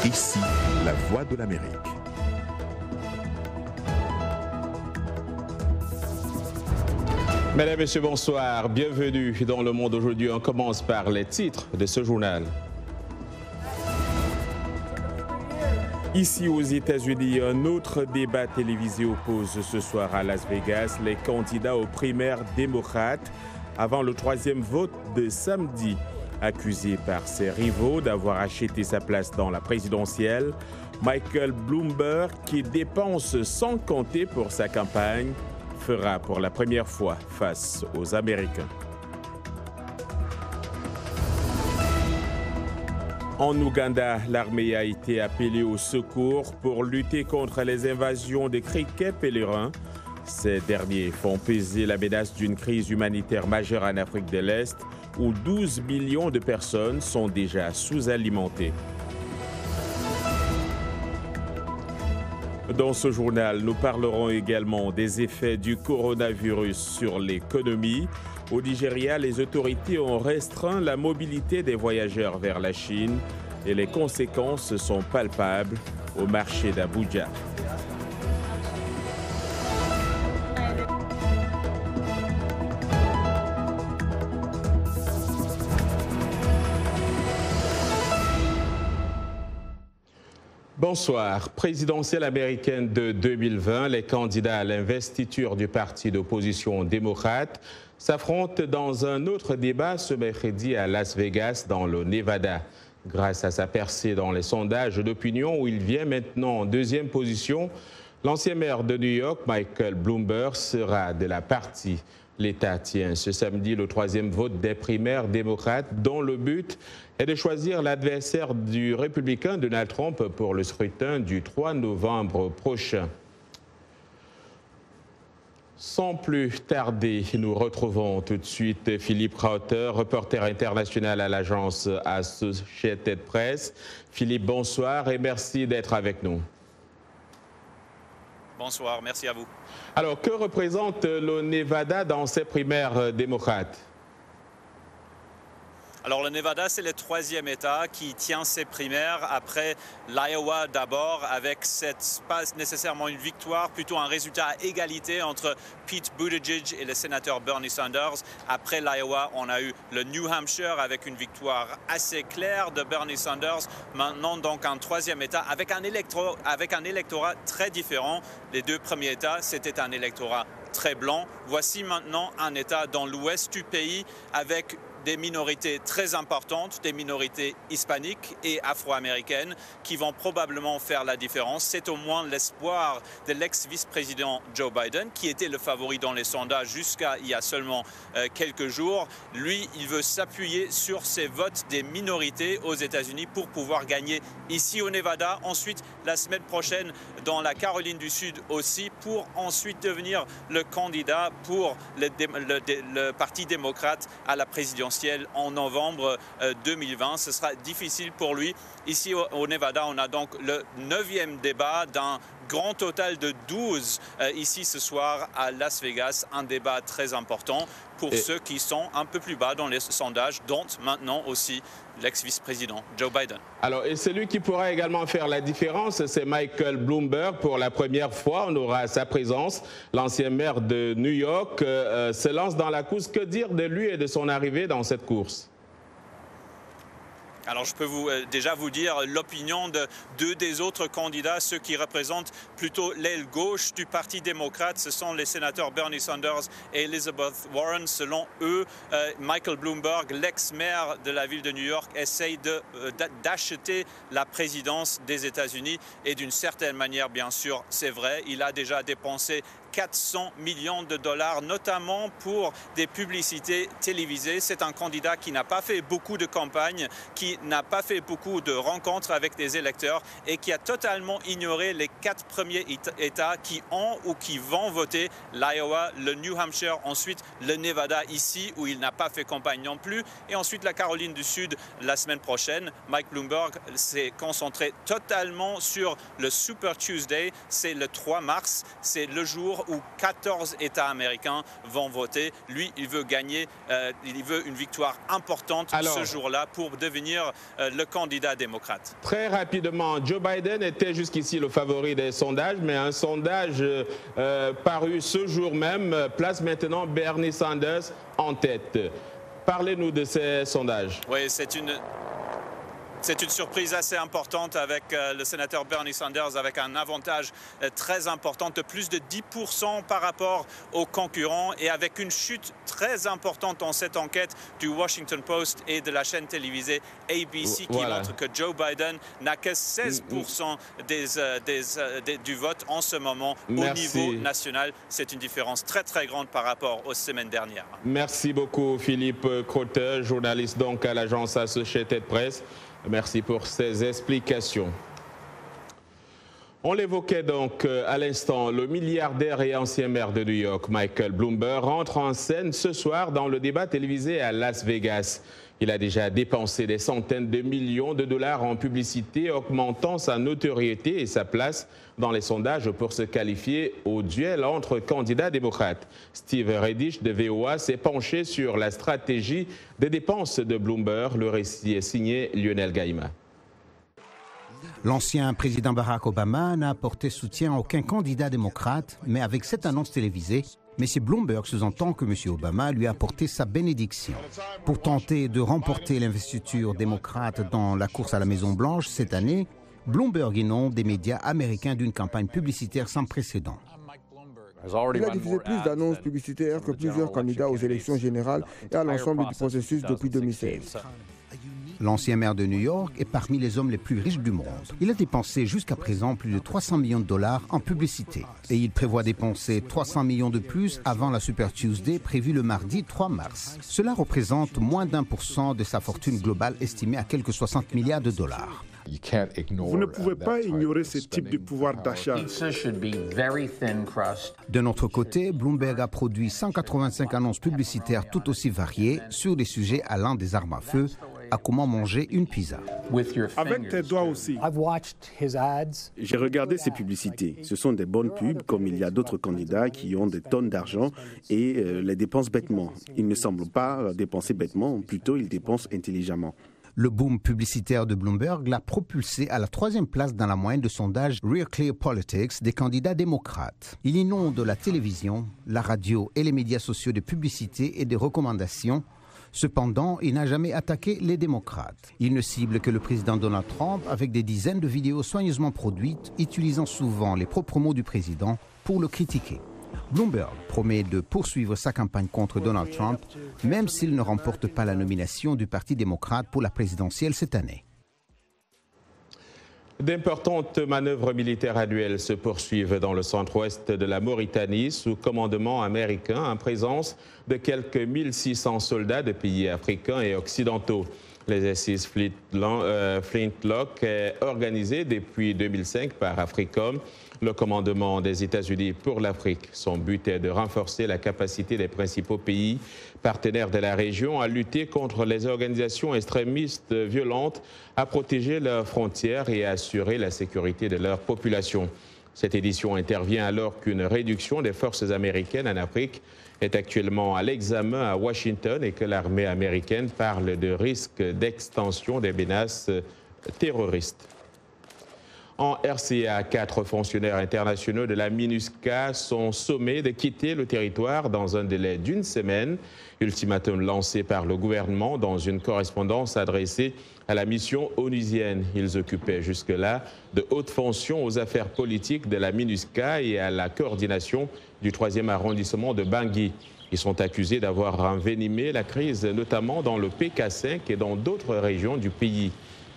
Ici, la voix de l'Amérique. Mesdames et messieurs, bonsoir. Bienvenue dans Le Monde aujourd'hui. On commence par les titres de ce journal. Ici aux États-Unis, un autre débat télévisé oppose ce soir à Las Vegas les candidats aux primaires démocrates avant le troisième vote de samedi. Accusé par ses rivaux d'avoir acheté sa place dans la présidentielle, Michael Bloomberg, qui dépense sans compter pour sa campagne, fera pour la première fois face aux Américains. En Ouganda, l'armée a été appelée au secours pour lutter contre les invasions de criquets pèlerins. Ces derniers font peser la menace d'une crise humanitaire majeure en Afrique de l'Est, où 12 millions de personnes sont déjà sous-alimentées. Dans ce journal, nous parlerons également des effets du coronavirus sur l'économie. Au Nigeria, les autorités ont restreint la mobilité des voyageurs vers la Chine et les conséquences sont palpables au marché d'Abuja. Bonsoir. Présidentielle américaine de 2020, les candidats à l'investiture du parti d'opposition démocrate s'affrontent dans un autre débat ce mercredi à Las Vegas, dans le Nevada. Grâce à sa percée dans les sondages d'opinion où il vient maintenant en deuxième position, l'ancien maire de New York, Michael Bloomberg, sera de la partie. L'État tient ce samedi le troisième vote des primaires démocrates dont le but est de choisir l'adversaire du républicain Donald Trump pour le scrutin du 3 novembre prochain. Sans plus tarder, nous retrouvons tout de suite Philippe Rauter, reporter international à l'agence Associated Press. Philippe, bonsoir et merci d'être avec nous. Bonsoir, merci à vous. Alors, que représente le Nevada dans ces primaires démocrates? Alors, le Nevada, c'est le troisième État qui tient ses primaires après l'Iowa d'abord, avec pas nécessairement une victoire, plutôt un résultat à égalité entre Pete Buttigieg et le sénateur Bernie Sanders. Après l'Iowa, on a eu le New Hampshire avec une victoire assez claire de Bernie Sanders. Maintenant, donc, un troisième État avec un électorat très différent. Les deux premiers États, c'était un électorat très blanc. Voici maintenant un État dans l'ouest du pays avec des minorités très importantes, des minorités hispaniques et afro-américaines qui vont probablement faire la différence. C'est au moins l'espoir de l'ex-vice-président Joe Biden, qui était le favori dans les sondages jusqu'à il y a seulement quelques jours. Lui, il veut s'appuyer sur ses votes des minorités aux États-Unis pour pouvoir gagner ici au Nevada. Ensuite, la semaine prochaine, dans la Caroline du Sud aussi, pour ensuite devenir le candidat pour le Parti démocrate à la présidentielle en novembre 2020. Ce sera difficile pour lui. Ici au Nevada, on a donc le 9e débat d'un grand total de 12 ici ce soir à Las Vegas. Un débat très important pour ceux qui sont un peu plus bas dans les sondages, dont maintenant aussi l'ex-vice-président Joe Biden. Alors, et celui qui pourra également faire la différence, c'est Michael Bloomberg. Pour la première fois, on aura sa présence. L'ancien maire de New York se lance dans la course. Que dire de lui et de son arrivée dans cette course? Alors, je peux déjà vous dire l'opinion de deux des autres candidats, ceux qui représentent plutôt l'aile gauche du Parti démocrate. Ce sont les sénateurs Bernie Sanders et Elizabeth Warren. Selon eux, Michael Bloomberg, l'ex-maire de la ville de New York, essaye d'acheter la présidence des États-Unis. Et d'une certaine manière, bien sûr, c'est vrai, il a déjà dépensé 400 millions de dollars, notamment pour des publicités télévisées. C'est un candidat qui n'a pas fait beaucoup de campagnes, qui n'a pas fait beaucoup de rencontres avec des électeurs et qui a totalement ignoré les 4 premiers États qui ont ou qui vont voter: l'Iowa, le New Hampshire, ensuite le Nevada ici où il n'a pas fait campagne non plus, et ensuite la Caroline du Sud la semaine prochaine. Mike Bloomberg s'est concentré totalement sur le Super Tuesday. C'est le 3 mars, c'est le jour l'heure où 14 États américains vont voter. Lui, il veut gagner, il veut une victoire importante ce jour-là pour devenir le candidat démocrate. Très rapidement, Joe Biden était jusqu'ici le favori des sondages, mais un sondage paru ce jour même place maintenant Bernie Sanders en tête. Parlez-nous de ces sondages. Oui, c'est une surprise assez importante avec le sénateur Bernie Sanders avec un avantage très important de plus de 10% par rapport aux concurrents et avec une chute très importante dans cette enquête du Washington Post et de la chaîne télévisée ABC qui montre que Joe Biden n'a que 16% du vote en ce moment au niveau national. C'est une différence très très grande par rapport aux semaines dernières. Merci beaucoup Philippe Crotteux, journaliste donc à l'agence Associated Press. Merci pour ces explications. On l'évoquait donc à l'instant, le milliardaire et ancien maire de New York, Michael Bloomberg, rentre en scène ce soir dans le débat télévisé à Las Vegas. Il a déjà dépensé des centaines de millions de dollars en publicité, augmentant sa notoriété et sa place dans les sondages pour se qualifier au duel entre candidats démocrates. Steve Redish de VOA s'est penché sur la stratégie des dépenses de Bloomberg. Le récit est signé Lionel Gaïma. L'ancien président Barack Obama n'a apporté soutien à aucun candidat démocrate, mais avec cette annonce télévisée, M. Bloomberg sous-entend que M. Obama lui a apporté sa bénédiction. Pour tenter de remporter l'investiture démocrate dans la course à la Maison-Blanche cette année, Bloomberg inonde des médias américains d'une campagne publicitaire sans précédent. Il a diffusé plus d'annonces publicitaires que plusieurs candidats aux élections générales et à l'ensemble du processus depuis 2016. L'ancien maire de New York est parmi les hommes les plus riches du monde. Il a dépensé jusqu'à présent plus de 300 millions de dollars en publicité. Et il prévoit dépenser 300 millions de plus avant la Super Tuesday prévue le mardi 3 mars. Cela représente moins d'1% de sa fortune globale estimée à quelques 60 milliards de dollars. Vous ne pouvez pas ignorer ce type de pouvoir d'achat. De notre côté, Bloomberg a produit 185 annonces publicitaires tout aussi variées sur des sujets allant des armes à feu à comment manger une pizza. Avec tes doigts aussi. J'ai regardé ces publicités. Ce sont des bonnes pubs, comme il y a d'autres candidats qui ont des tonnes d'argent et les dépensent bêtement. Ils ne semblent pas dépenser bêtement, plutôt ils dépensent intelligemment. Le boom publicitaire de Bloomberg l'a propulsé à la 3e place dans la moyenne de sondage Real Clear Politics des candidats démocrates. Il inonde la télévision, la radio et les médias sociaux de publicité et de recommandations. Cependant, il n'a jamais attaqué les démocrates. Il ne cible que le président Donald Trump avec des dizaines de vidéos soigneusement produites, utilisant souvent les propres mots du président pour le critiquer. Bloomberg promet de poursuivre sa campagne contre Donald Trump, même s'il ne remporte pas la nomination du Parti démocrate pour la présidentielle cette année. D'importantes manœuvres militaires annuelles se poursuivent dans le centre-ouest de la Mauritanie sous commandement américain en présence de quelques 1600 soldats de pays africains et occidentaux. L'exercice Flintlock est organisé depuis 2005 par AFRICOM, le commandement des États-Unis pour l'Afrique. Son but est de renforcer la capacité des principaux pays partenaires de la région à lutter contre les organisations extrémistes violentes, à protéger leurs frontières et à assurer la sécurité de leur population. Cette édition intervient alors qu'une réduction des forces américaines en Afrique est actuellement à l'examen à Washington et que l'armée américaine parle de risque d'extension des menaces terroristes. En RCA, 4 fonctionnaires internationaux de la MINUSCA sont sommés de quitter le territoire dans un délai d'1 semaine. Ultimatum lancé par le gouvernement dans une correspondance adressée à la mission onusienne. Ils occupaient jusque-là de hautes fonctions aux affaires politiques de la MINUSCA et à la coordination du 3e arrondissement de Bangui. Ils sont accusés d'avoir envenimé la crise, notamment dans le PK5 et dans d'autres régions du pays.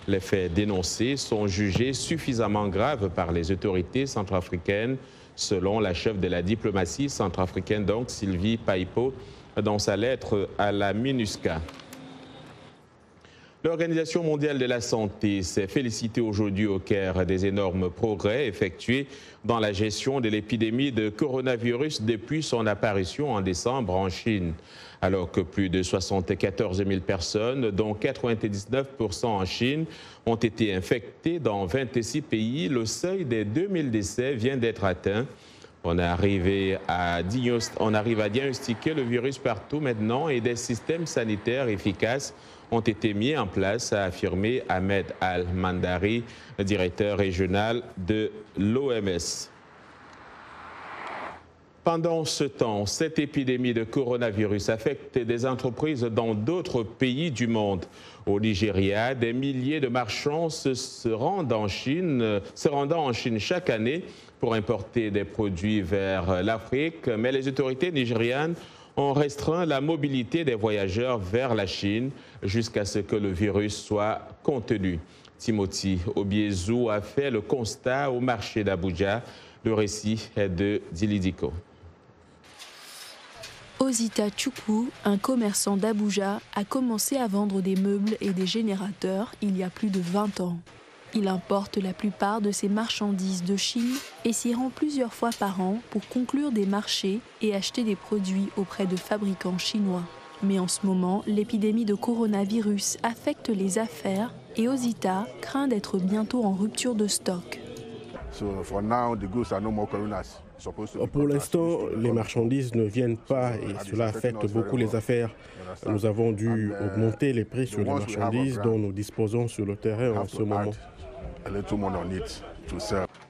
Les faits dénoncés sont jugés suffisamment graves par les autorités centrafricaines, selon la chef de la diplomatie centrafricaine, donc Sylvie Paipo, dans sa lettre à la MINUSCA. L'Organisation mondiale de la santé s'est félicitée aujourd'hui au Caire des énormes progrès effectués dans la gestion de l'épidémie de coronavirus depuis son apparition en décembre en Chine. Alors que plus de 74 000 personnes, dont 99% en Chine, ont été infectées dans 26 pays, le seuil des 2000 décès vient d'être atteint. On arrive à diagnostiquer le virus partout maintenant et des systèmes sanitaires efficaces ont été mis en place, a affirmé Ahmed Al-Mandari, directeur régional de l'OMS. Pendant ce temps, cette épidémie de coronavirus affecte des entreprises dans d'autres pays du monde. Au Nigeria, des milliers de marchands se rendant en Chine chaque année pour importer des produits vers l'Afrique, mais les autorités nigérianes ont restreint la mobilité des voyageurs vers la Chine jusqu'à ce que le virus soit contenu. Timothy Obiezou a fait le constat au marché d'Abuja. Le récit est de Dilidiko. Osita Chukwu, un commerçant d'Abuja, a commencé à vendre des meubles et des générateurs il y a plus de 20 ans. Il importe la plupart de ses marchandises de Chine et s'y rend plusieurs fois par an pour conclure des marchés et acheter des produits auprès de fabricants chinois. Mais en ce moment, l'épidémie de coronavirus affecte les affaires et Osita craint d'être bientôt en rupture de stock. Pour l'instant, les marchandises ne viennent pas et cela affecte beaucoup les affaires. Nous avons dû augmenter les prix sur les marchandises dont nous disposons sur le terrain en ce moment.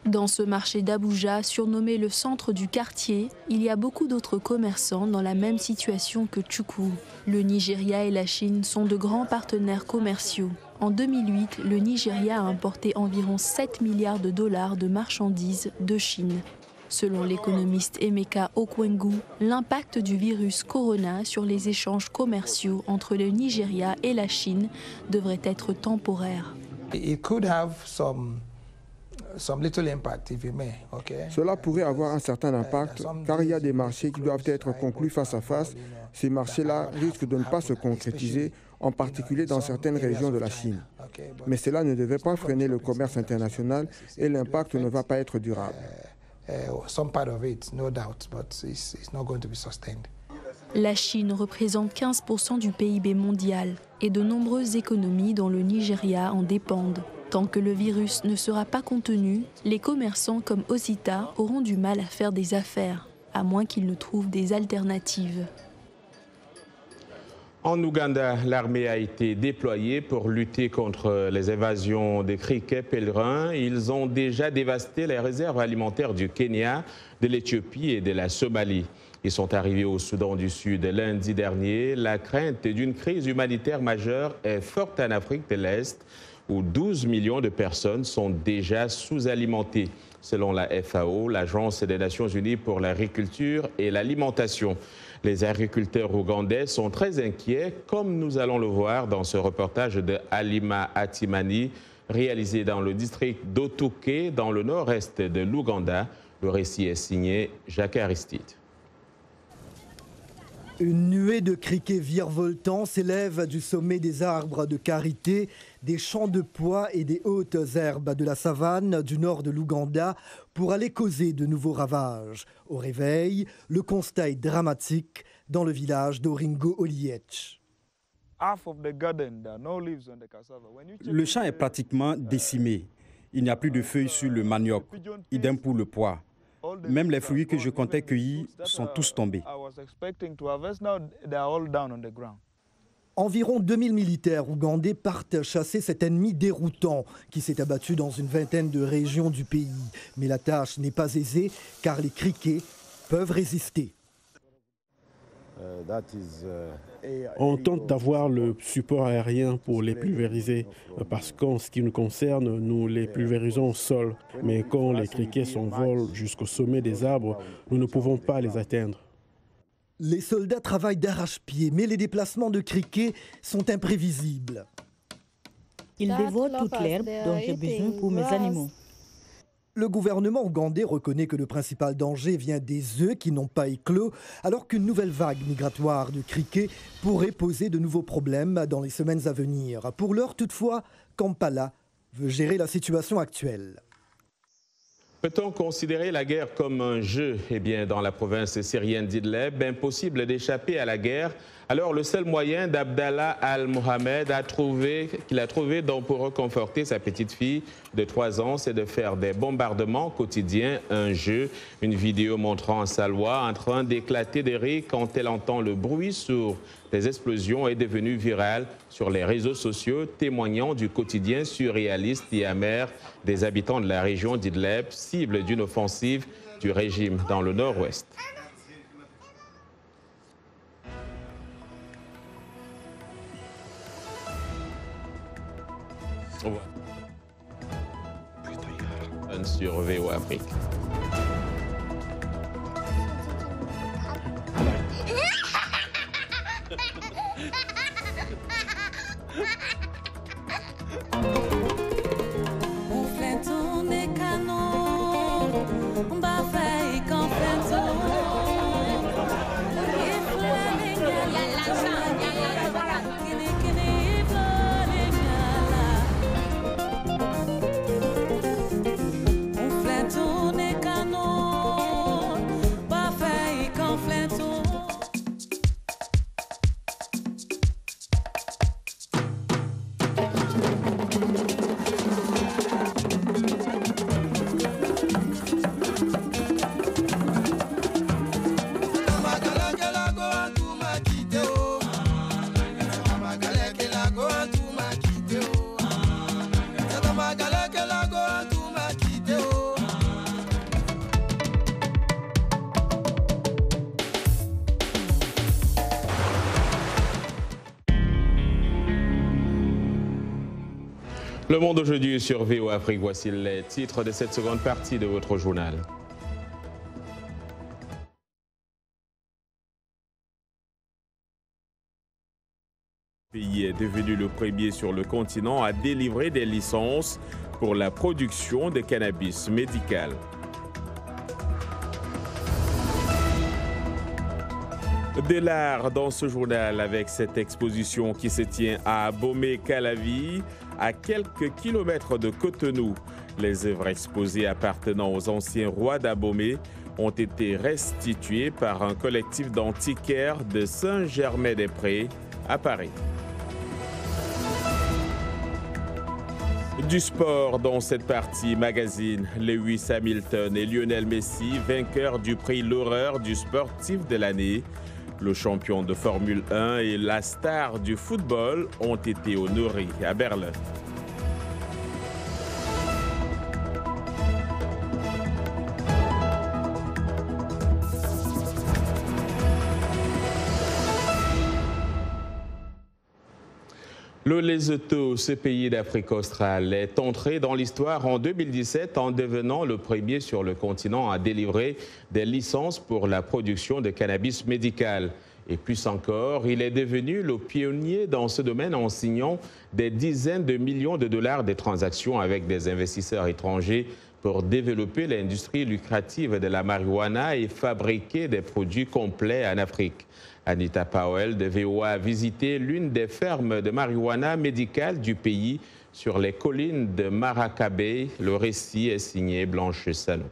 Dans ce marché d'Abuja, surnommé le centre du quartier, il y a beaucoup d'autres commerçants dans la même situation que Chukwu. Le Nigeria et la Chine sont de grands partenaires commerciaux. En 2008, le Nigeria a importé environ 7 milliards de dollars de marchandises de Chine. Selon l'économiste Emeka Okwengu, l'impact du virus Corona sur les échanges commerciaux entre le Nigeria et la Chine devrait être temporaire. Cela pourrait avoir un certain impact car il y a des marchés qui doivent être conclus face à face. Ces marchés-là risquent de ne pas se concrétiser, en particulier dans certaines régions de la Chine. Mais cela ne devait pas freiner le commerce international et l'impact ne va pas être durable. La Chine représente 15% du PIB mondial et de nombreuses économies dont le Nigeria en dépendent. Tant que le virus ne sera pas contenu, les commerçants comme Osita auront du mal à faire des affaires, à moins qu'ils ne trouvent des alternatives. En Ouganda, l'armée a été déployée pour lutter contre les invasions des criquets pèlerins. Ils ont déjà dévasté les réserves alimentaires du Kenya, de l'Éthiopie et de la Somalie. Ils sont arrivés au Soudan du Sud lundi dernier. La crainte d'une crise humanitaire majeure est forte en Afrique de l'Est, où 12 millions de personnes sont déjà sous-alimentées, selon la FAO, l'Agence des Nations Unies pour l'agriculture et l'alimentation. Les agriculteurs ougandais sont très inquiets, comme nous allons le voir dans ce reportage de Halima Atimani, réalisé dans le district d'Otuke, dans le nord-est de l'Ouganda. Le récit est signé Jacques Aristide. Une nuée de criquets virevoltants s'élève du sommet des arbres de karité, des champs de pois et des hautes herbes de la savane du nord de l'Ouganda pour aller causer de nouveaux ravages. Au réveil, le constat est dramatique dans le village d'Oringo-Oliech. Le champ est pratiquement décimé. Il n'y a plus de feuilles sur le manioc, idem pour le pois. Même les fruits que je comptais cueillir sont tous tombés. Environ 2000 militaires ougandais partent chasser cet ennemi déroutant qui s'est abattu dans une vingtaine de régions du pays. Mais la tâche n'est pas aisée car les criquets peuvent résister. On tente d'avoir le support aérien pour les pulvériser parce qu'en ce qui nous concerne, nous les pulvérisons au sol. Mais quand les criquets s'envolent jusqu'au sommet des arbres, nous ne pouvons pas les atteindre. Les soldats travaillent d'arrache-pied, mais les déplacements de criquets sont imprévisibles. Ils dévorent toute l'herbe dont j'ai besoin pour mes animaux. Le gouvernement ougandais reconnaît que le principal danger vient des œufs qui n'ont pas éclos, alors qu'une nouvelle vague migratoire de criquets pourrait poser de nouveaux problèmes dans les semaines à venir. Pour l'heure, toutefois, Kampala veut gérer la situation actuelle. Peut-on considérer la guerre comme un jeu ? Eh bien, dans la province syrienne d'Idleb, impossible d'échapper à la guerre Alors, le seul moyen d'Abdallah Al-Mohamed qu'il a trouvé donc pour reconforter sa petite fille de 3 ans, c'est de faire des bombardements quotidiens, un jeu. Une vidéo montrant Salwa en train d'éclater de rire quand elle entend le bruit sourd des explosions est devenue virale sur les réseaux sociaux, témoignant du quotidien surréaliste et amer des habitants de la région d'Idlib, cible d'une offensive du régime dans le nord-ouest. Sur VOA Afrique. Le Monde aujourd'hui sur VOA Afrique. Voici les titres de cette seconde partie de votre journal. Le pays est devenu le premier sur le continent à délivrer des licences pour la production de cannabis médical. De l'art dans ce journal avec cette exposition qui se tient à Abomey-Calavi, à quelques kilomètres de Cotonou. Les œuvres exposées appartenant aux anciens rois d'Abomey ont été restituées par un collectif d'antiquaires de Saint-Germain-des-Prés à Paris. Du sport dans cette partie magazine, Lewis Hamilton et Lionel Messi, vainqueurs du prix L'Horreur du sportif de l'année. Le champion de Formule 1 et la star du football ont été honorés à Berlin. Le Lesotho, ce pays d'Afrique australe, est entré dans l'histoire en 2017 en devenant le premier sur le continent à délivrer des licences pour la production de cannabis médical. Et plus encore, il est devenu le pionnier dans ce domaine en signant des dizaines de millions de dollars de transactions avec des investisseurs étrangers pour développer l'industrie lucrative de la marijuana et fabriquer des produits complets en Afrique. Anita Powell de VOA a visité l'une des fermes de marijuana médicale du pays sur les collines de Maracabé. Le récit est signé Blanche Sano.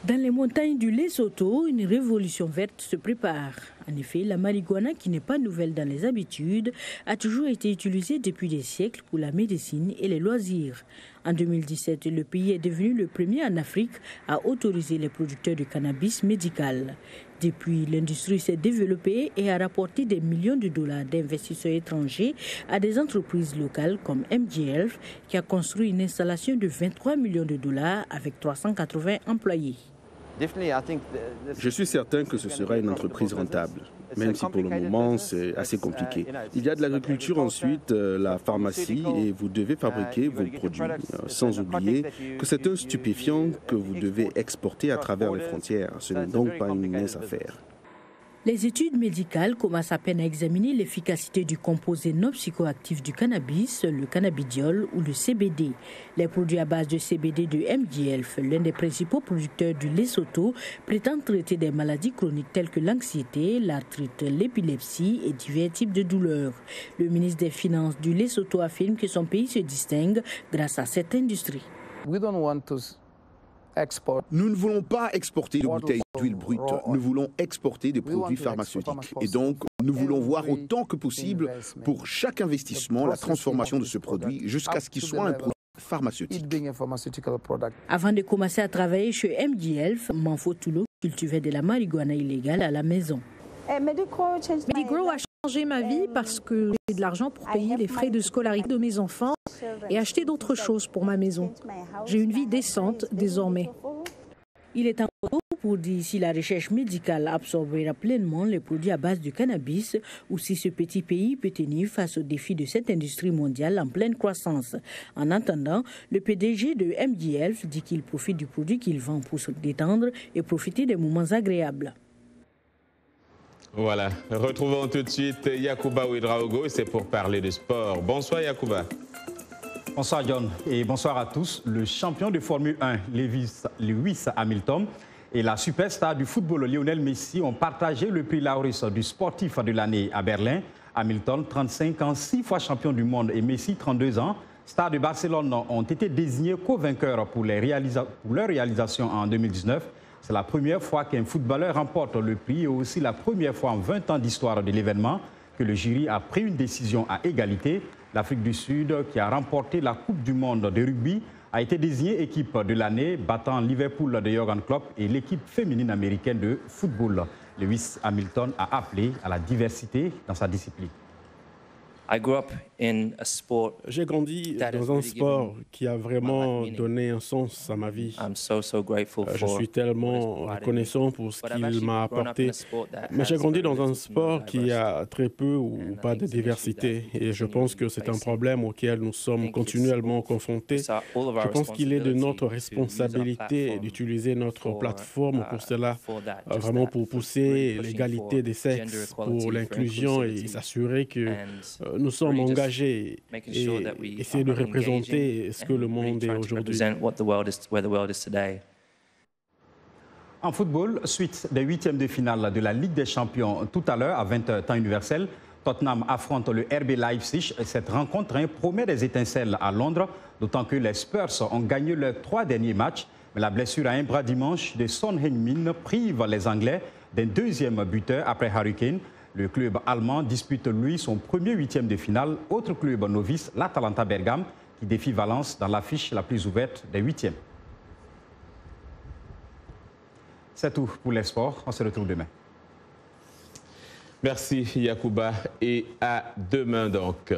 Dans les montagnes du Lesotho, une révolution verte se prépare. En effet, la marijuana, qui n'est pas nouvelle dans les habitudes, a toujours été utilisée depuis des siècles pour la médecine et les loisirs. En 2017, le pays est devenu le premier en Afrique à autoriser les producteurs de cannabis médical. Depuis, l'industrie s'est développée et a rapporté des millions de dollars d'investisseurs étrangers à des entreprises locales comme MGL, qui a construit une installation de 23 millions de dollars avec 380 employés. Je suis certain que ce sera une entreprise rentable, même si pour le moment c'est assez compliqué. Il y a de l'agriculture ensuite, la pharmacie et vous devez fabriquer vos produits. Sans oublier que c'est un stupéfiant que vous devez exporter à travers les frontières. Ce n'est donc pas une mince affaire. Les études médicales commencent à peine à examiner l'efficacité du composé non psychoactif du cannabis, le cannabidiol ou le CBD. Les produits à base de CBD de MGLF, l'un des principaux producteurs du Lesotho, prétendent traiter des maladies chroniques telles que l'anxiété, l'arthrite, l'épilepsie et divers types de douleurs. Le ministre des Finances du Lesotho affirme que son pays se distingue grâce à cette industrie. Nous ne voulons pas exporter de bouteilles d'huile brute, nous voulons exporter des produits pharmaceutiques. Et donc, nous voulons voir autant que possible, pour chaque investissement, la transformation de ce produit jusqu'à ce qu'il soit un produit pharmaceutique. Avant de commencer à travailler chez MD Health, Manfo Toulo cultivait de la marijuana illégale à la maison. Medigrow a changé ma vie parce que j'ai de l'argent pour payer les frais de scolarité de mes enfants et acheter d'autres choses pour ma maison. J'ai une vie décente désormais. Il est important pour dire si la recherche médicale absorbera pleinement les produits à base de cannabis ou si ce petit pays peut tenir face aux défis de cette industrie mondiale en pleine croissance. En attendant, le PDG de MD Health dit qu'il profite du produit qu'il vend pour se détendre et profiter des moments agréables. Voilà, retrouvons tout de suite Yacouba Ouedraogo, c'est pour parler de sport. Bonsoir Yacouba. Bonsoir John et bonsoir à tous. Le champion de Formule 1, Lewis Hamilton, et la superstar du football Lionel Messi ont partagé le prix Laureus du sportif de l'année à Berlin. Hamilton, 35 ans, 6 fois champion du monde, et Messi, 32 ans, star de Barcelone, ont été désignés co-vainqueurs pour leur réalisation en 2019. C'est la première fois qu'un footballeur remporte le prix et aussi la première fois en 20 ans d'histoire de l'événement que le jury a pris une décision à égalité. L'Afrique du Sud, qui a remporté la Coupe du monde de rugby, a été désignée équipe de l'année, battant Liverpool de Jürgen Klopp et l'équipe féminine américaine de football. Lewis Hamilton a appelé à la diversité dans sa discipline. J'ai grandi dans un sport qui a vraiment donné un sens à ma vie. Je suis tellement reconnaissant pour ce qu'il m'a apporté. Mais j'ai grandi dans un sport qui a très peu ou pas de diversité. Et je pense que c'est un problème auquel nous sommes continuellement confrontés. Je pense qu'il est de notre responsabilité d'utiliser notre plateforme pour cela, vraiment pour pousser l'égalité des sexes, pour l'inclusion et s'assurer que nous sommes engagés et essayer de représenter ce que le monde est aujourd'hui. En football, suite des huitièmes de finale de la Ligue des Champions tout à l'heure à 20h temps universel, Tottenham affronte le RB Leipzig. Cette rencontre promet des étincelles à Londres, d'autant que les Spurs ont gagné leurs 3 derniers matchs. Mais la blessure à un bras dimanche de Son Heung-min prive les Anglais d'un deuxième buteur après Harry Kane. Le club allemand dispute, lui, son premier huitième de finale. Autre club novice, l'Atalanta Bergame, qui défie Valence dans l'affiche la plus ouverte des huitièmes. C'est tout pour les sports. On se retrouve demain. Merci Yacouba et à demain donc.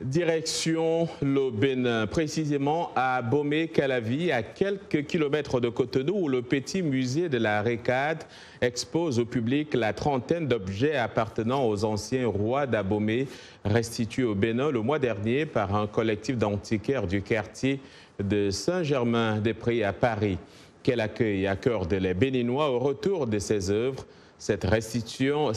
Direction le Bénin, précisément à Bomé-Calavi, à quelques kilomètres de Cotonou, où le petit musée de la Récade expose au public la trentaine d'objets appartenant aux anciens rois d'Abomey, restitués au Bénin le mois dernier par un collectif d'antiquaires du quartier de Saint-Germain-des-Prés à Paris. Quel accueil accorde les Béninois au retour de ces œuvres? Cette restitution,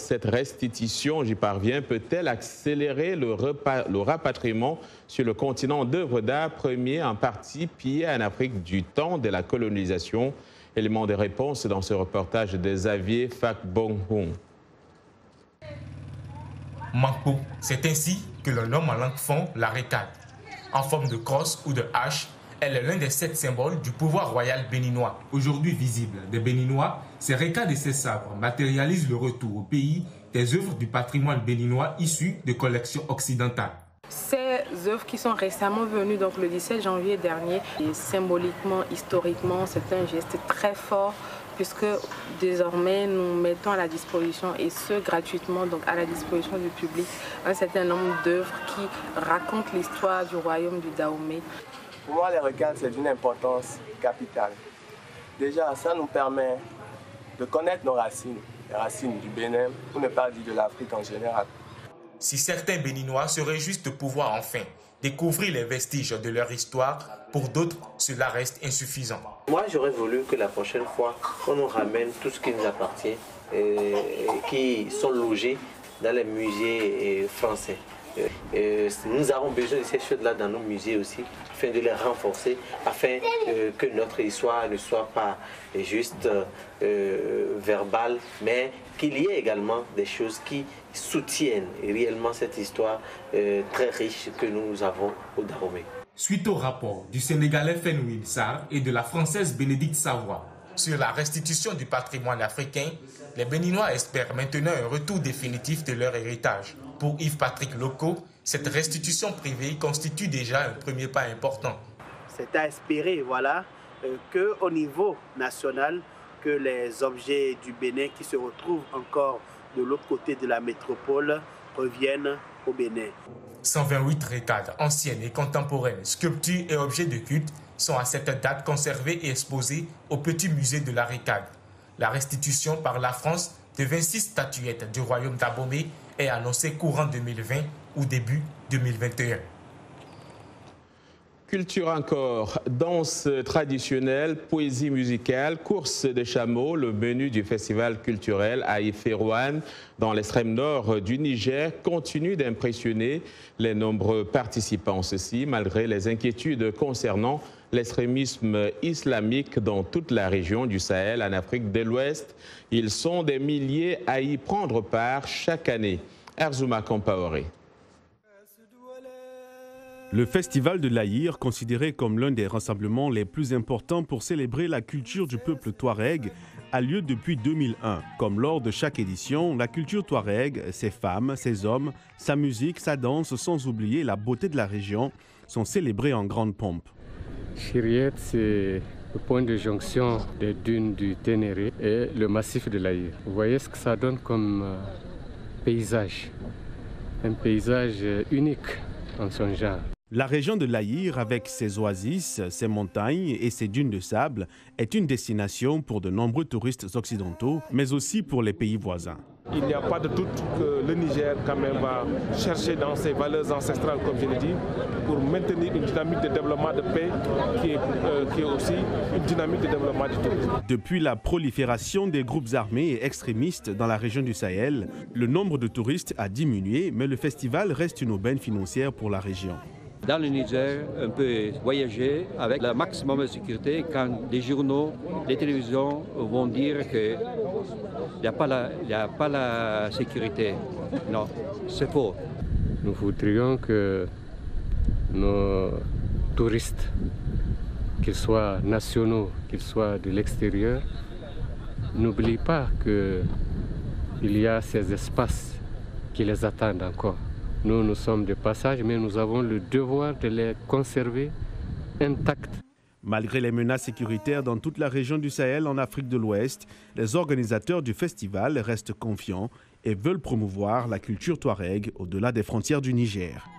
j'y parviens, peut-elle accélérer le rapatriement sur le continent d'œuvres d'art premiers en partie pillées en Afrique du temps de la colonisation? Élément de réponse dans ce reportage de Xavier Fakbonghong. Manko, c'est ainsi que l'on nomme en langue fon la récade. En forme de crosse ou de hache, elle est l'un des 7 symboles du pouvoir royal béninois. Aujourd'hui visible des Béninois, ces récades et ces sabres matérialisent le retour au pays des œuvres du patrimoine béninois issues de collections occidentales. Ces œuvres qui sont récemment venues donc le 17 janvier dernier, et symboliquement, historiquement, c'est un geste très fort puisque désormais nous mettons à la disposition, et ce gratuitement, donc à la disposition du public, un certain nombre d'œuvres qui racontent l'histoire du royaume du Dahomey. Pour moi, les récades, c'est d'une importance capitale. Déjà, ça nous permet de connaître nos racines, les racines du Bénin, pour ne pas dire de l'Afrique en général. Si certains Béninois se réjouissent de pouvoir enfin découvrir les vestiges de leur histoire, pour d'autres, cela reste insuffisant. Moi, j'aurais voulu que la prochaine fois, on nous ramène tout ce qui nous appartient, qui sont logés dans les musées français. Nous avons besoin de ces choses-là dans nos musées aussi, afin de les renforcer, afin que notre histoire ne soit pas juste verbale, mais qu'il y ait également des choses qui soutiennent réellement cette histoire très riche que nous avons au Dahomey. suite au rapport du Sénégalais Fenouil Sarr et de la Française Bénédicte Savoie. Sur la restitution du patrimoine africain, les Béninois espèrent maintenant un retour définitif de leur héritage. Pour Yves-Patrick Loco, cette restitution privée constitue déjà un premier pas important. C'est à espérer, voilà, qu'au niveau national, que les objets du Bénin qui se retrouvent encore de l'autre côté de la métropole reviennent au Bénin. 128 récades anciennes et contemporaines, sculptures et objets de culte sont à cette date conservés et exposés au Petit Musée de la Récade. La restitution par la France de 26 statuettes du royaume d'Abomey est annoncée courant 2020 ou début 2021. Culture encore, danse traditionnelle, poésie musicale, course de chameaux, le menu du festival culturel à Iférouane dans l'extrême nord du Niger continue d'impressionner les nombreux participants. Ceci malgré les inquiétudes concernant l'extrémisme islamique dans toute la région du Sahel en Afrique de l'Ouest. Ils sont des milliers à y prendre part chaque année. Arzouma Compaoré. Le festival de l'Aïr, considéré comme l'un des rassemblements les plus importants pour célébrer la culture du peuple touareg, a lieu depuis 2001. Comme lors de chaque édition, la culture touareg, ses femmes, ses hommes, sa musique, sa danse, sans oublier la beauté de la région, sont célébrés en grande pompe. Chiriet, c'est le point de jonction des dunes du Ténéré et le massif de l'Aïr. Vous voyez ce que ça donne comme paysage, un paysage unique en son genre. La région de l'Aïr, avec ses oasis, ses montagnes et ses dunes de sable, est une destination pour de nombreux touristes occidentaux, mais aussi pour les pays voisins. Il n'y a pas de doute que le Niger quand même va chercher dans ses valeurs ancestrales, comme je l'ai dit, pour maintenir une dynamique de développement de paix qui est aussi une dynamique de développement du tourisme. Depuis la prolifération des groupes armés et extrémistes dans la région du Sahel, le nombre de touristes a diminué, mais le festival reste une aubaine financière pour la région. Dans le Niger, on peut voyager avec le maximum de sécurité quand les journaux, les télévisions vont dire qu'il n'y a pas la sécurité. Non, c'est faux. Nous voudrions que nos touristes, qu'ils soient nationaux, qu'ils soient de l'extérieur, n'oublient pas qu'il y a ces espaces qui les attendent encore. Nous, nous sommes de passage, mais nous avons le devoir de les conserver intacts. Malgré les menaces sécuritaires dans toute la région du Sahel en Afrique de l'Ouest, les organisateurs du festival restent confiants et veulent promouvoir la culture touareg au-delà des frontières du Niger.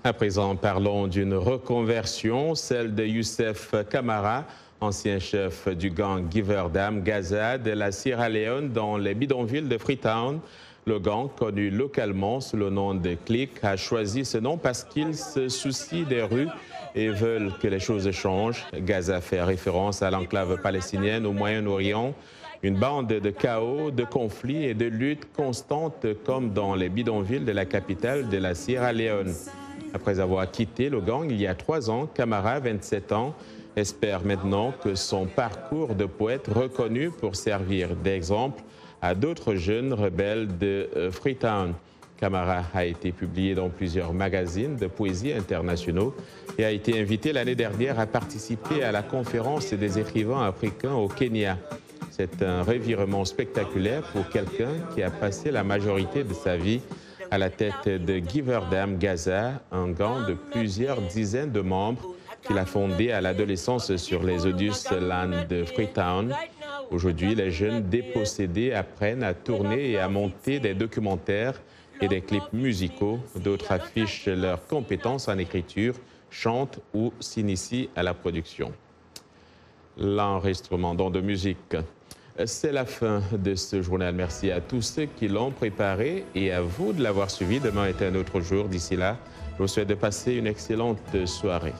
À présent, parlons d'une reconversion, celle de Youssef Kamara, ancien chef du gang Giverdam Gaza de la Sierra Leone dans les bidonvilles de Freetown. Le gang, connu localement sous le nom de Click, a choisi ce nom parce qu'il se soucie des rues et veulent que les choses changent. Gaza fait référence à l'enclave palestinienne au Moyen-Orient, une bande de chaos, de conflits et de luttes constantes comme dans les bidonvilles de la capitale de la Sierra Leone. Après avoir quitté le gang il y a 3 ans, Kamara, 27 ans, espère maintenant que son parcours de poète reconnu pour servir d'exemple à d'autres jeunes rebelles de Freetown. Kamara a été publié dans plusieurs magazines de poésie internationaux et a été invité l'année dernière à participer à la conférence des écrivains africains au Kenya. C'est un revirement spectaculaire pour quelqu'un qui a passé la majorité de sa vie à la tête de Giverdam Gaza, un gang de plusieurs dizaines de membres qu'il a fondé à l'adolescence sur les Odus Land de Freetown. Aujourd'hui, les jeunes dépossédés apprennent à tourner et à monter des documentaires et des clips musicaux. D'autres affichent leurs compétences en écriture, chantent ou s'initient à la production. L'enregistrement de musique. C'est la fin de ce journal. Merci à tous ceux qui l'ont préparé et à vous de l'avoir suivi. Demain est un autre jour. D'ici là, je vous souhaite de passer une excellente soirée.